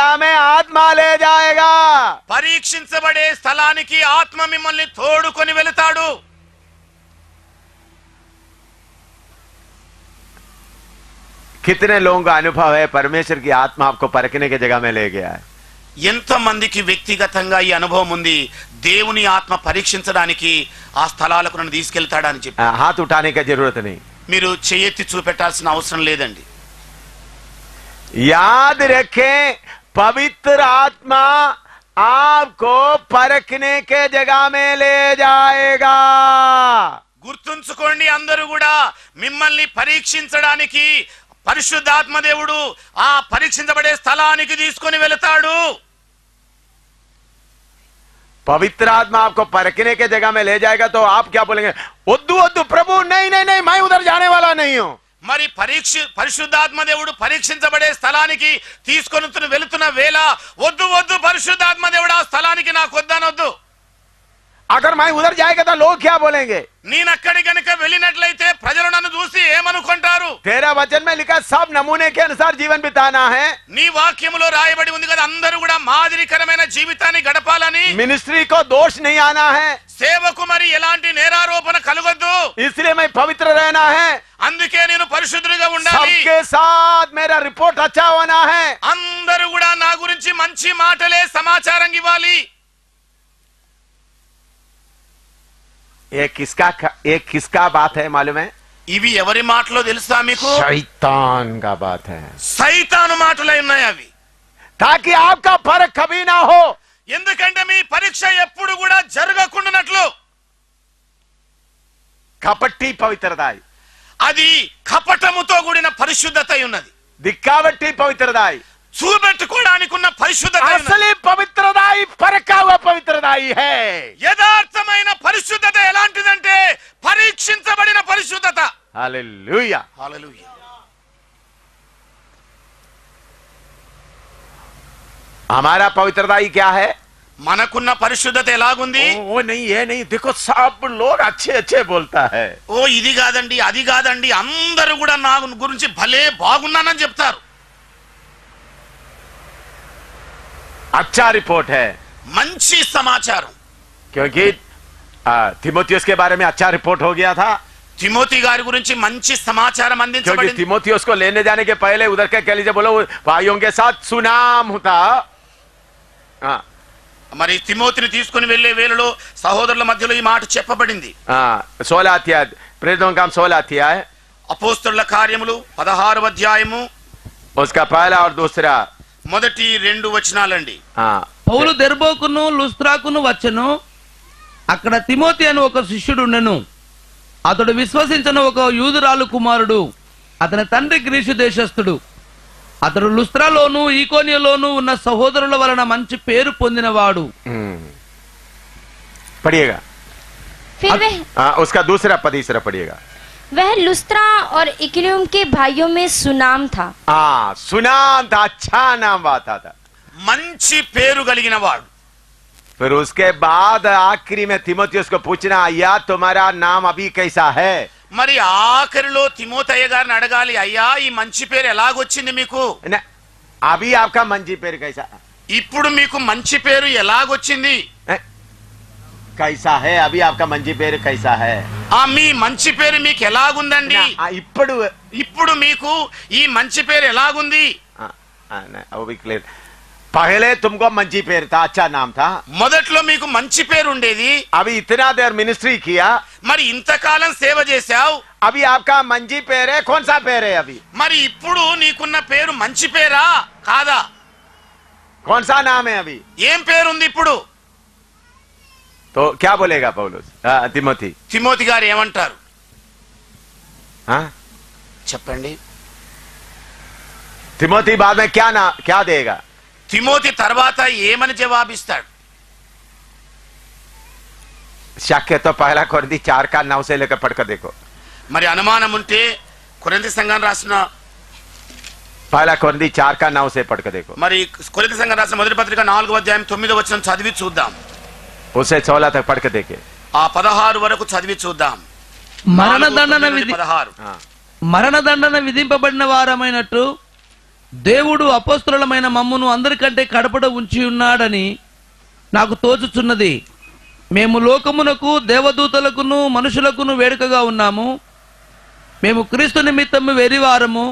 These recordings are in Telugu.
जगह में आत्मा ले जाएगा। పరీక్షించబడే స్థలానికి ఆత్మ మిమ్మల్ని తోడుకొని వెళతాడు. कितने लोगों का अनुभव है परमेश्वर की आत्मा आपको परखने की जगह में ले गया है? ఎంత మందికి వ్యక్తిగతంగా ఈ అనుభవం ఉంది, దేవుని ఆత్మ పరీక్షించడానికి ఆ స్థలాలకు నన్ను తీసుకెళ్తాడని చెప్పి. हाथ उठाने की जरूरत नहीं, మీరు చేయెత్తి చూపెట్టాల్సిన అవసరం లేదండి. याद रखें पवित्र आत्मा आपको परखने के जगह में ले जाएगा। గుర్తుంచుకోండి, అందరూ కూడా మిమ్మల్ని పరీక్షించడానికి పరిశుద్ధాత్మ దేవుడు ఆ పరీక్షించబడే స్థలానికి తీసుకొని వెళతాడు. पवित्र आत्मा आपको परखने के जगह में ले जाएगा तो आप क्या बोलेंगे? उद्दू उद्दू प्रभु नहीं नहीं नहीं, मैं उधर जाने वाला नहीं हूं। మరి పరిశుద్ధాత్మ దేవుడు పరీక్షించబడే స్థలానికి తీసుకొని వెళుతున్న వేళ వద్దు వద్దు పరిశుద్ధాత్మ దేవుడు ఆ స్థలానికి నాకు వద్దనొద్దు. अगर मैं उधर जाएगा तो लोग क्या बोलेंगे? నేను అక్కడి గనుక వెళ్ళినట్లయితే ప్రజలు నన్ను చూసి ఏమనుకుంటారు? तेरा वचन में लिखा सब नमूने के अनुसार जीवन बिताना है। నీ వాక్యములో రాయబడి ఉంది కదా, అందరూ కూడా మాదిరికరమైన జీవితాన్ని గడపాలని. मिनिस्ट्री को दोष नहीं आना है, సేవకు మరి ఎలాంటి నేరారోపణ కలగొద్దు. इसलिए मैं पवित्र रहना है। అందుకే నేను పరిశుద్ధుడిగా ఉండాలి. सबके साथ मेरा रिपोर्ट अच्छा होना है। అందరూ కూడా నా గురించి మంచి మాటలే సమాచారం ఇవ్వాలి. ये किसका बात है मालूम है? ఇవి ఎవరి మాటలో తెలుసా మీకు? शैतान का बात है। సైతాను మాటలై ఉన్నాయి అవి. ताकि आपका फर्क कभी ना हो। ఎందుకంటే మీ పరీక్ష ఎప్పుడు కూడా జరగకుండానట్లు. कपटी पवित्रता, అది కపటముతో కూడిన పరిశుద్ధత ఉన్నది. दिखावटी पवित्रता, చూపెట్టుకోవడానికి ఉన్న పరిశుద్ధత ఉన్నది. असली पवित्रता परखा हुआ पवित्रता है। యథార్థమైన పరిశుద్ధత ఎలాంటిదంటే పరీక్షించబడిన పరిశుద్ధత. हालेलुया, హల్లెలూయా. हमारा पवित्रता क्या है? మనకున్న పరిశుద్ధత ఎలాగుంది? वो नहीं, ये नहीं, देखो सब लोग अच्छे अच्छे बोलता है। ఓ ఇది కాదండి అది కాదండి, అందరూ కూడా నా గురించి భలే బాగున్నానని చెప్తారు. अच्छा रिपोर्ट है, మంచి సమాచారం. क्योंकि तिमोथियस के बारे में अच्छा रिपोर्ट हो गया था। తిమోతి గారి గురించి మంచి సమాచారం क्योंकि అందించబడింది. तिमोथियस को लेने जाने के पहले उधर के कलीसिया बोलो भाइयों के साथ सुनाम होता। మరి తిమోతిని తీసుకుని వెళ్లే వేళలో సహోదరుల మధ్యలో ఈ మాట చెప్పబడింది. 16 अध्याय, प्रेरितों का 16 अध्याय, అపోస్తలుల కార్యములు 16వ అధ్యాయము उसका पहला और दूसरा మొదటి 2 వచనాలండి. పౌలు దెర్బోకును లుస్త్రాకును వచ్చెను. అక్కడ తిమోతి అని ఒక శిష్యుడు ఉండెను. అతడు విశ్వసించిన ఒక యూదురాలు కుమారుడు. అతని తండ్రి గ్రీసు దేశస్థుడు. అతడు లుస్త్రాలోను ఈకోనియలోను ఉన్న సహోదరుల వలన మంచి పేరు పొందినవాడు. पढ़िएगा, फिर उसका दूसरा तीसरा पढ़िएगा। वह लुस्त्रा और इकुनियुम के भाइयों में सुनाम था। सुनाम था, अच्छा नाम आता था, మంచి పేరు కలిగిన వాడు. फिर उसके बाद आखिरी में तिमोथियस को पूछना, या तुम्हारा नाम अभी कैसा है? మరి ఆఖరిలో తిమోతయ్య గారిని అడగాలి, అయ్యా ఈ మంచి పేరు ఎలాగొచ్చింది మీకు? अभी आपका मंजी पेर कैसा? ఇప్పుడు మీకు మంచి పేరు ఎలాగొచ్చింది? कैसा है अभी आपका मंजी पेर कैसा है? మీ మంచి పేరు మీకు ఎలాగుందండి? ఇప్పుడు మీకు ఈ మంచి పేరు ఎలాగుంది? पहले तुमको मंजी पेर था, अच्छा नाम था, మొదట్లో మీకు మంచి పేరు ఉండేది. अभी इतना देर मिनिस्ट्री किया, మరి ఇంతకాలం సేవ చేశావు, अभी आपका मंजी पेर है, कौन सा पेर है अभी? మరి ఇప్పుడు నీకున్న పేరు మంచి పేరా కాదా? कौन सा नाम है अभी? ఏం పేరు ఉంది ఇప్పుడు? तो क्या बोलेगा पौलुस? तिमोथी, తిమోతి గారు ఏమంటారు हाँ చెప్పండి. तिमोथी बाद में क्या देगा? తిమోతి తర్వాత ఏమని జవాబిస్తాడు? शक है तो पहला कोरिन्थी 4 का 9 से लेकर पढ़कर देखो। మరి అనుమానం ఉంటే కొరింథీ సంఘం రాసిన पहला कोरिन्थी 4 का 9 से पढ़कर देखो। మరి కొరింథీ సంఘం రాసిన మొదటి పత్రిక 4వ అధ్యాయం 9వ వచనం చదివి చూద్దాం. उसे 16 तक पढ़कर देखे, ఆ 16 వరకు చదివి చూద్దాం. మరణదండన విధింపబడిన వారమైనట్టు దేవుడు అపోస్తలులమైన మమ్మును అందరికంటే కడపడ ఉంచి ఉన్నాడని నాకు తోచుచున్నది. మేము లోకమునకు దేవదూతలకును మనుషులకును వేడుకగా ఉన్నాము. మేము క్రీస్తు నిమిత్తము వెరివారము,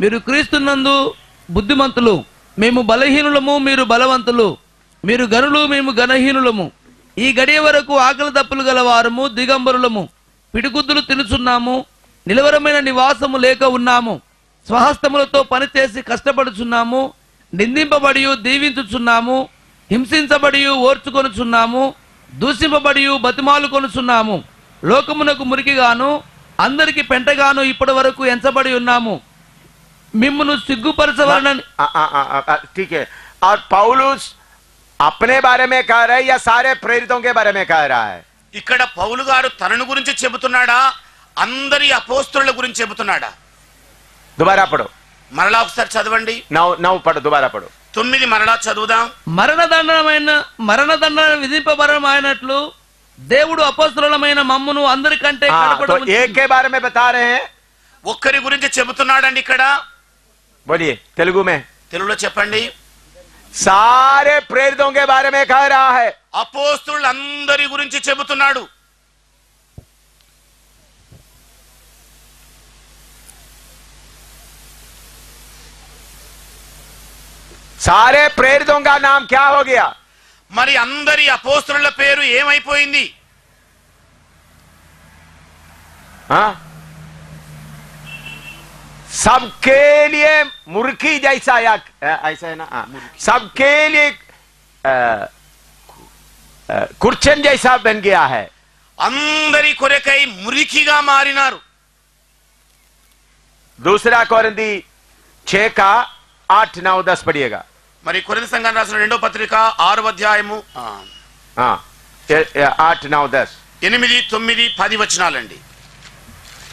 మీరు క్రీస్తునందు బుద్ధిమంతులు. మేము బలహీనులము, మీరు బలవంతులు. మీరు గనులు, మేము గణహీనులము. ఈ గడియ వరకు ఆకలి దప్పులు గలవారము, దిగంబరులము, పిడిగుద్దులు తినుచున్నాము, నిలవరమైన నివాసము లేక ఉన్నాము. స్వహస్తములతో పనిచేసి కష్టపడుచున్నాము, నిందింపబడి దీవించుచున్నాము, హింసించబడి ఓర్చుకొనుచున్నాము, దూషింపబడి బతిమాలు కొనుచున్నాము. లోకమునకు మురికిగాను అందరికి పెంటగాను ఇప్పటి వరకు ఎంచబడి ఉన్నాము. మిమ్మును సిగ్గుపరచవలనని. ठीक है, और पौलुस अपने बारे में कह रहा है या सारे प्रेरितों के बारे में कह रहा है? ఇక్కడ పౌలు గారు తనను గురించి చెబుతున్నాడా, అందరి అపోస్తలుల గురించి చెబుతున్నాడా? दोबारा पढ़ो, మరలా ఒకసారి చదవండి. 9 पढ़ो, दोबारा पढ़ो. 9 మరలా చదువుదాం. మరణదండన విధింపబరమైనట్లు దేవుడు అపోస్తలులమైన మమ్మును అందరికంటే కడపడ तो ఉంచి- एक के बारे में बता रहे हैं. ఒక్కరి గురించి చెబుతున్నాడండి ఇక్కడ. बोलिए तेलुगु में. తెలుగులో చెప్పండి. सारे प्रेरितों के बारे में कह रहा है. అపోస్తలులందరి గురించి చెబుతున్నాడు. सारे प्रेरितों का नाम क्या हो गया? మరి అందరి అపోస్తలుల పేరు ఏమైపోయింది? हाँ? सबके लिए मुर्गी जैसा या ऐसा है ना? सबके लिए कुर्चन जैसा बन गया है. అందరి కొరకై మురికిగా మారినారు. दूसरा कोरिन्थी 6 का 8, 9, 10 पढ़िएगा. మరి కొరింథీ సంఘానికి రాసిన 2వ పత్రిక 6వ అధ్యాయము हाँ 8, 9, 10. 8, 9, 10 వచనాలండి.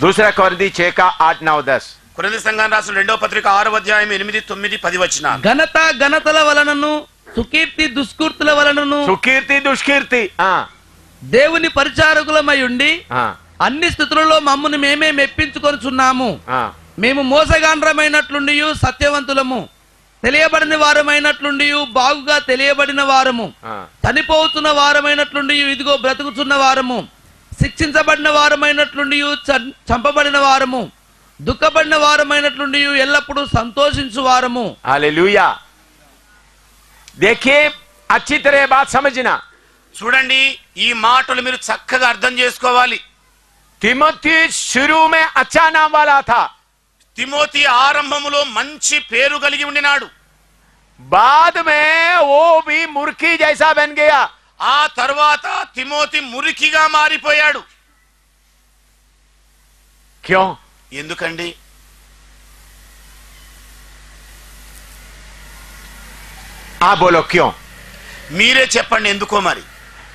दूसरा कोरिन्थी 6 का 8, 9, 10. కొరింథీ సంఘానికి రాసిన 2వ పత్రిక 6వ అధ్యాయం 8, 9, 10 వచనాలు. ఘనత ఘనతల వలనను సుకీర్తి దుష్కీర్తుల వలనను सुकीर्ति दुष्कीर्ति. हाँ దేవుని పరిచారకులమై ఉండి हाँ అన్ని స్థితులలో మమ్మును మేమే మెప్పించుకొనుచున్నాము. हाँ మేము మోసగాండ్రమైనట్లుండి సత్యవంతులము, తెలియబడిన వారమైనట్లుండి బాగుగా తెలియబడిన వారము, हाँ చనిపోతున్న వారమైనట్లుండి ఇదిగో బ్రతుకుచున్న వారము, శిక్షించబడిన వారమైనట్లుండి చంపబడిన వారము, దుఃఖపడిన వారమైనట్లుండి ఎల్లప్పుడూ సంతోషించు వారము. हालेलुया. देखिए अच्छी तरह बात समझना. చూడండి, ఈ మాటలు మీరు చక్కగా అర్థం చేసుకోవాలి. तिमोथी शुरू में अच्छा नाम वाला था, తిమోతి ఆరంభములో మంచి పేరు కలిగి ఉండినాడు. बाद में वो भी मुर्खी जैसा बन गया. ఆ తర్వాత తిమోతి మురికిగా మారిపోయాడు. क्यों? ఎందుకండి? आप बोलो क्यों? మీరే చెప్పండి ఎందుకో మరి.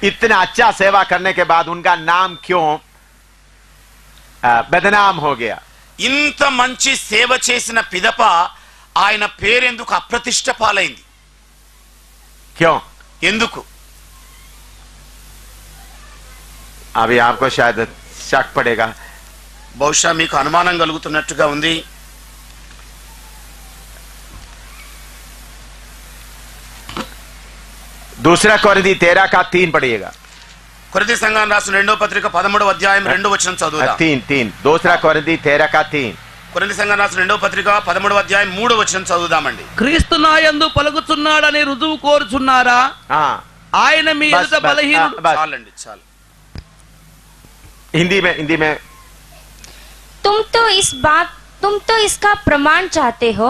इतना अच्छा सेवा करने के बाद उनका नाम क्यों बदनाम हो गया? ఇంత మంచి సేవ చేసిన పిదప ఆయన పేరెందుకు అప్రతిష్ట పాలైంది? क्यों? ఎందుకు? अभी आपको शायद शक पड़ेगा. బహుశా మీకు అనుమానం కలుగుతున్నట్టుగా ఉంది. दूसरा कोरिन्थी 13 का 3 पढ़िएगा. కొరింథీ సంఘానికి రాసిన 2వ పత్రిక 13వ అధ్యాయం 2వ వచనం చదువుదాం. 3 दूसरा कोरिन्थी 13 का 3. కొరింథీ సంఘానికి రాసిన 2వ పత్రిక 13వ అధ్యాయం 3వ వచనం చదువుదామండి. క్రీస్తు నాయందు పలుకుచున్నాడని రుజువు కోరుచున్నారా? हाँ ఆయన మీ ఎదుట బలహీనుడు. बस. చాలండి, చాలు. हिंदी में तुम तो इसका प्रमाण चाहते हो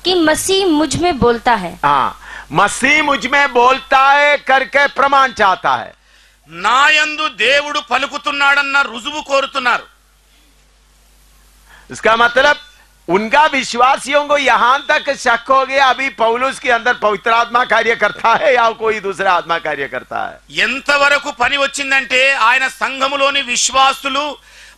कि मसीह मुझ में बोलता है. हाँ, मसीह मुझ में बोलता है करके प्रमाण चाहता है. నాయందు దేవుడు పలుకుతున్నాడన్న రుజువు కోరుతున్నారు. इसका मतलब उनका विश्वासियों को यहां तक शक हो गया अभी पौलुस के अंदर पवित्र आत्मा कार्य करता है या कोई दूसरा आत्मा कार्य करता है. ఎంతవరకు పని వచ్చిందంటే ఆయన సంఘములోని విశ్వాసులు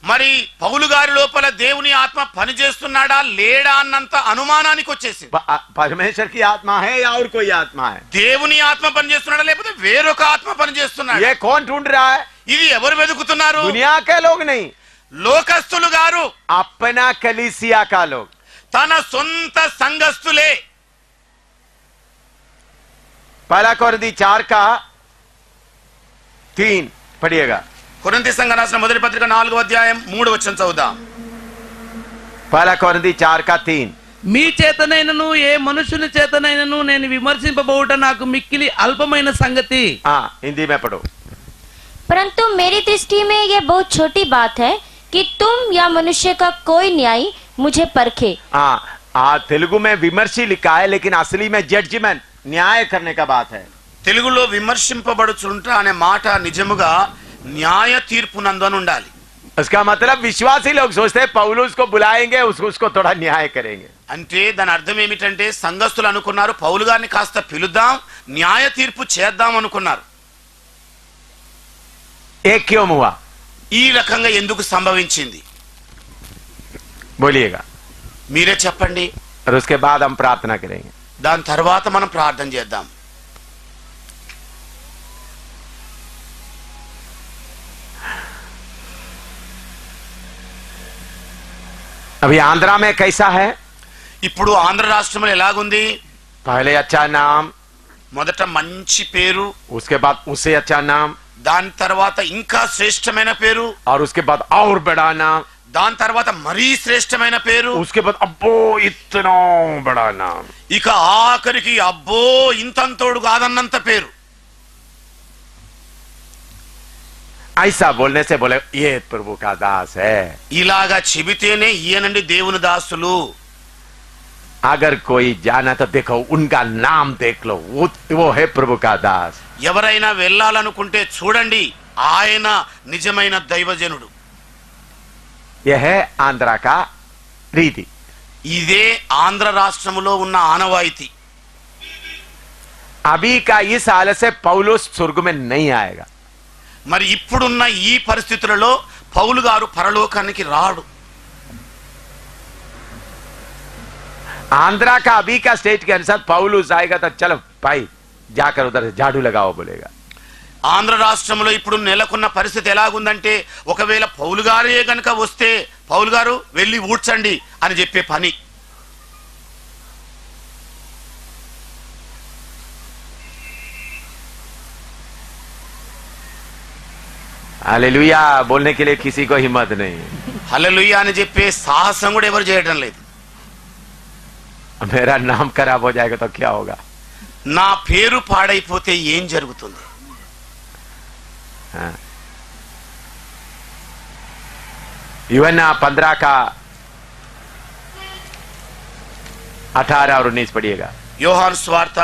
మరి పౌలు గారి లోపల దేవుని ఆత్మ పనిచేస్తున్నాడా లేడా అన్నంత అనుమానానికి వచ్చేసింది. परमेश्वर की आत्मा है या और कोई आत्मा है? దేవుని ఆత్మ పనిచేస్తున్నాడా లేకపోతే వేరొక ఆత్మ పనిచేస్తున్నాడా? ये कौन ढूंढ रहा है? ఇది ఎవరు వెతుకుతున్నారు? दुनिया के लोग नहीं, లోకస్తులు గారు अपना कलीसिया का लोग. తన సొంత సంఘస్థులే. पहला कोरिन्थी 4:3 पढ़िएगा. కొరింథీ సంఘ రాసిన మొదటి పత్రిక 4వ అధ్యాయం 3వ వచనం చదువుదాం. पहला कोरिन्थी 4:3 మీ చేతనైనను ఏ మనుషుని చేతనైనను నేను విమర్శింపబోవుట నాకు మిక్కిలి అల్పమైన సంగతి. हाँ हिंदी में पढ़ो. परंतु मेरी दृष्टि में यह बहुत छोटी बात है कि तुम या मनुष्य का कोई न्याय मुझे परखे. हाँ तेलुगु में विमर्शी लिखा है लेकिन असली में जजमेंट न्याय करने का बात है. తెలుగులో విమర్శింపబడుచుంట అనే మాట నిజముగా న్యాయ తీర్పునందు అని ఉండాలి. उसका मतलब विश्वासी लोग सोचते हैं पौलुस को बुलाएंगे उसको थोड़ा न्याय करेंगे. అంటే దాని అర్థం ఏమిటంటే సంఘస్థులు అనుకున్నారు పౌలు గారిని కాస్త పిలుద్దాం న్యాయ తీర్పు చేద్దాం అనుకున్నారు. ये क्यों हुआ ఈ రకంగా ఎందుకు సంభవించింది बोलिएगा. మీరే చెప్పండి. और उसके बाद हम प्रार्थना करेंगे. దాని తర్వాత మనం ప్రార్థన చేద్దాం. अभी आंध्रा में कैसा है? ఇప్పుడు ఆంధ్ర రాష్ట్రంలో ఎలాగుంది? पहले अच्छा नाम, మొదట మంచి పేరు, उसके बाद उससे अच्छा नाम, దాని తర్వాత ఇంకా శ్రేష్టమైన పేరు, और उसके बाद और बड़ा नाम, దాని తర్వాత మరీ శ్రేష్టమైన పేరు, उसके बाद अब्बो इतना बड़ा नाम. ఇక ఆఖరికి అబ్బో ఇంతంతోడు కాదన్నంత పేరు. ऐसा बोलने से बोले ये प्रभु का दास है. ఇలాగా చెబితేనే ఈయనండి దేవుని దాసులు. अगर कोई जाना तो देखो उनका नाम देख लो, वो है प्रभु का दास. ఎవరైనా వెళ్ళాలనుకుంటే చూడండి ఆయన నిజమైన దైవజనుడు. यह है आंध्रा का रीति. ఇదే ఆంధ్ర రాష్ట్రములో ఉన్న ఆనవాయితీ. अभी का इस हालत से पौलुस स्वर्ग में नहीं आएगा. మరి ఇప్పుడున్న ఈ పరిస్థితులలో పౌలు గారు పరలోకానికి రాడు. आंध्रा का अभी का स्टेट के अनुसार पौलुस आएगा तो चलो भाई जाकर उधर से झाड़ू लगाओ बोलेगा. ఆంధ్ర రాష్ట్రంలో ఇప్పుడు నెలకొన్న పరిస్థితి ఎలాగుందంటే ఒకవేళ పౌలు గారే గనక వస్తే పౌలు గారు వెళ్ళి ఊడ్చండి అని చెప్పే పని. हालेलुया बोलने के लिए किसी को हिम्मत नहीं. హల్లెలూయా అని చెప్పే సాహసం కూడా ఎవరు చేయడం లేదు. मेरा नाम खराब हो जाएगा तो क्या होगा? నా పేరు పాడైపోతే ఏం జరుగుతుంది? यूहन्ना 15 का 18 और 19 पढ़िएगा. యోహాను స్వార్త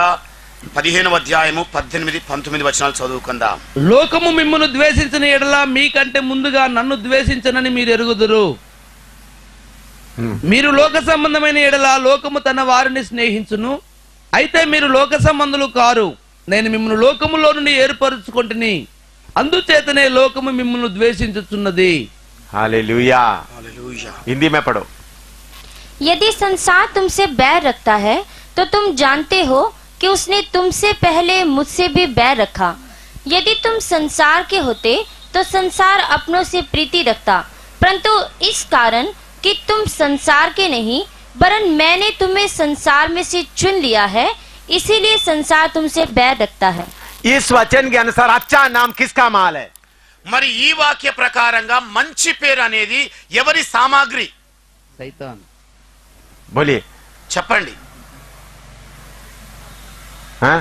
15వ అధ్యాయము 18, 19 వచనాలు చదువుకుందాం. లోకము మిమ్మును ద్వేషించిన ఎడల మీకంటే ముందుగా నన్ను ద్వేషించనని మీరు ఎరుగుదురు. మీరు లోక సంబంధమైన ఎడల లోకము తన వారిని స్నేహించును. అయితే మీరు లోక సంబంధులు కారు, నేను మిమ్మల్ని లోకములో నుండి ఏర్పరుచుకొంటిని, అందుచేతనే లోకము మిమ్మల్ని ద్వేషించుచున్నది. हालेलुया. హల్లెలూయా. हिंदी में पढ़ो. यदि संसार तुमसे बैर रखता है तो तुम जानते हो कि उसने तुमसे पहले मुझसे भी बैर रखा. यदि तुम संसार के होते तो संसार अपनों से प्रीति रखता, परंतु इस कारण कि तुम संसार के नहीं वरन मैंने तुम्हें संसार में से चुन लिया है, इसीलिए संसार तुमसे बैर रखता है. इस वचन के अनुसार अच्छा नाम किसका माल है? మరి ఈ వాక్య ప్రకారంగా మంచి పేరు అనేది ఎవరి సామాగ్రి? సైతాన్. बोलिए. చెప్పండి. हाँ?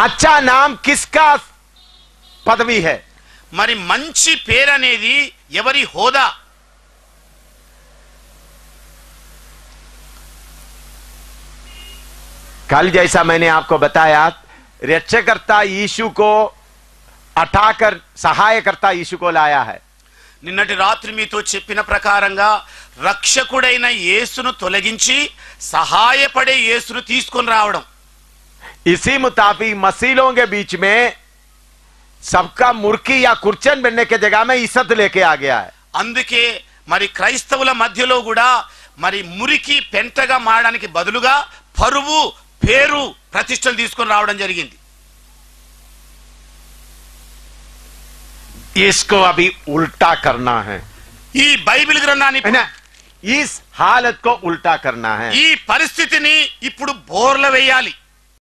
अच्छा नाम किसका पदवी है? మరి మంచి పేరు అనేది ఎవరి హోదా? कल जैसा मैंने आपको बताया रक्षकर्ता यीशु को हटाकर सहायकर्ता यीशु को लाया है. నిన్నటి రాత్రి మీతో చెప్పిన ప్రకారంగా రక్షకుడైన యేసును తొలగించి సహాయపడే యేసును తీసుకొని రావడం. इसी मुताबिक मसीलों के बीच में सबका मुर्की या कुर्चन बनने के जगह में इज्जत लेके आ गया है. అందుకే మరి క్రైస్తవుల మధ్యలో కూడా మరి మురికి పెంటగా మారడానికి బదులుగా పరువు పేరు ప్రతిష్టలు తీసుకొని రావడం జరిగింది. इसको अभी उल्टा करना है. ఈ బైబిల్ గ్రంథాన్ని है ना? इस हालत को उल्टा करना है। ఈ పరిస్థితిని ఇప్పుడు బోర్ల వేయాలి.